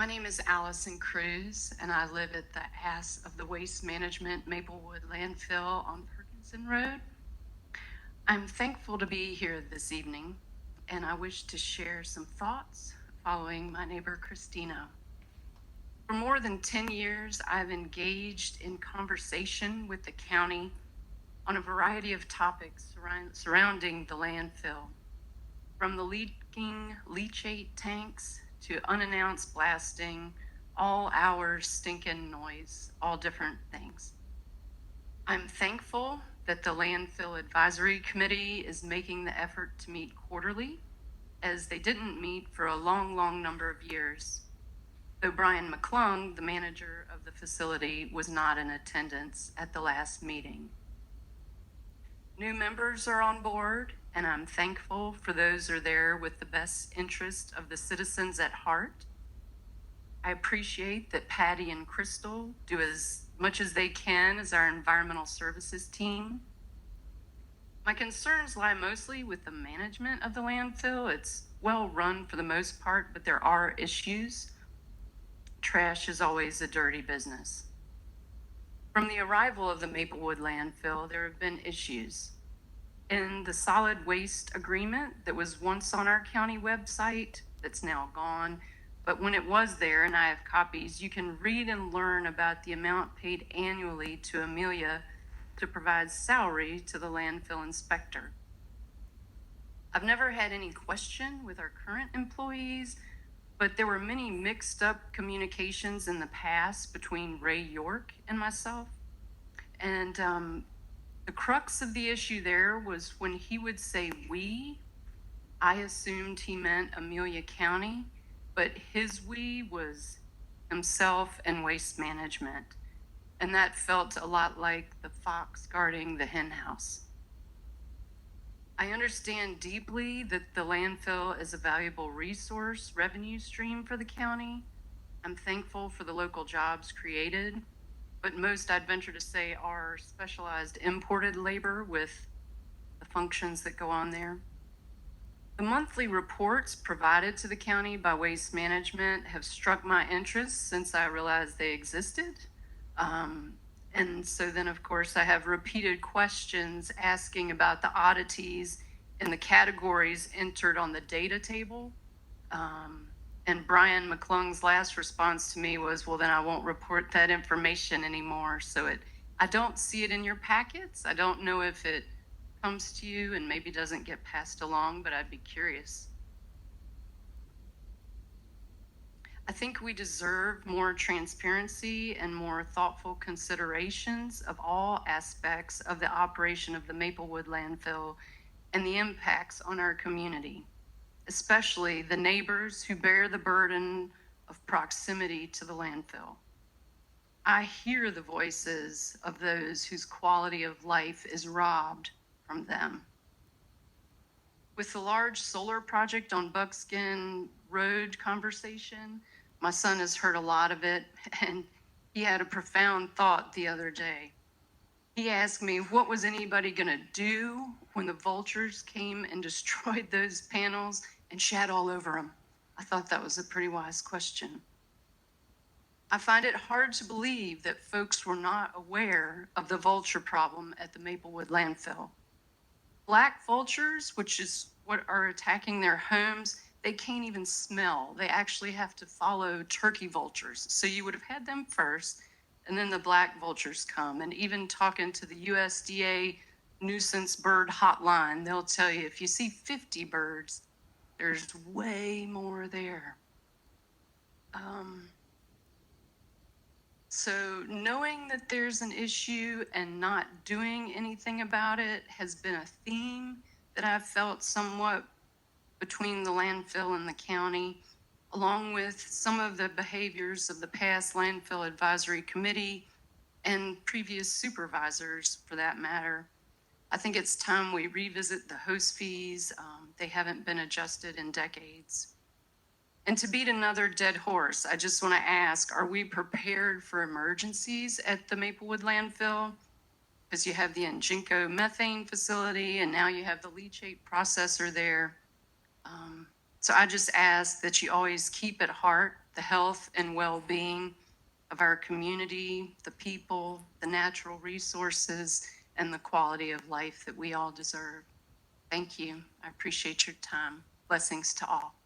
My name is Allison Cruz, and I live at the ass of the Waste Management Maplewood Landfill on Perkinson Road. I'm thankful to be here this evening, and I wish to share some thoughts following my neighbor Christina. For more than 10 years, I've engaged in conversation with the county on a variety of topics surrounding the landfill, from the leaking leachate tanks to unannounced blasting, all hours, stinking noise, all different things. I'm thankful that the Landfill Advisory Committee is making the effort to meet quarterly, as they didn't meet for a long number of years. Though Brian McClung, the manager of the facility, was not in attendance at the last meeting. New members are on board, and I'm thankful for those who are there with the best interest of the citizens at heart. I appreciate that Patty and Crystal do as much as they can as our environmental services team. My concerns lie mostly with the management of the landfill. It's well run for the most part, but there are issues. Trash is always a dirty business. From the arrival of the Maplewood landfill, there have been issues. In the solid waste agreement that was once on our county website, that's now gone, but when it was there, and I have copies, you can read and learn about the amount paid annually to Amelia to provide salary to the landfill inspector. I've never had any question with our current employees, but there were many mixed up communications in the past between Ray York and myself. And the crux of the issue there was when he would say we, I assumed he meant Amelia County, but his we was himself and Waste Management. And that felt a lot like the fox guarding the hen house. I understand deeply that the landfill is a valuable resource revenue stream for the county. I'm thankful for the local jobs created, but most, I'd venture to say, are specialized imported labor with the functions that go on there. The monthly reports provided to the county by Waste Management have struck my interest since I realized they existed. And so then, of course, I have repeated questions asking about the oddities in the categories entered on the data table. And Brian McClung's last response to me was, well, then I won't report that information anymore. So I don't see it in your packets. I don't know if it comes to you and maybe doesn't get passed along, but I'd be curious. I think we deserve more transparency and more thoughtful considerations of all aspects of the operation of the Maplewood landfill and the impacts on our community, especially the neighbors who bear the burden of proximity to the landfill. I hear the voices of those whose quality of life is robbed from them. With the large solar project on Buckskin Road conversation, my son has heard a lot of it, and he had a profound thought the other day. He asked me, what was anybody gonna do when the vultures came and destroyed those panels and shat all over them? I thought that was a pretty wise question. I find it hard to believe that folks were not aware of the vulture problem at the Maplewood landfill. Black vultures, which is what are attacking their homes, they can't even smell. They actually have to follow turkey vultures. So you would have had them first, and then the black vultures come. And even talking to the USDA nuisance bird hotline, they'll tell you if you see 50 birds, there's way more there. So knowing that there's an issue and not doing anything about it has been a theme that I've felt somewhat between the landfill and the county, along with some of the behaviors of the past Landfill Advisory Committee and previous supervisors for that matter. I think it's time we revisit the host fees. They haven't been adjusted in decades. And to beat another dead horse, I just want to ask, are we prepared for emergencies at the Maplewood landfill? Because you have the Ingenco methane facility, and now you have the leachate processor there. So I just ask that you always keep at heart the health and well-being of our community, the people, the natural resources, and the quality of life that we all deserve. Thank you. I appreciate your time. Blessings to all.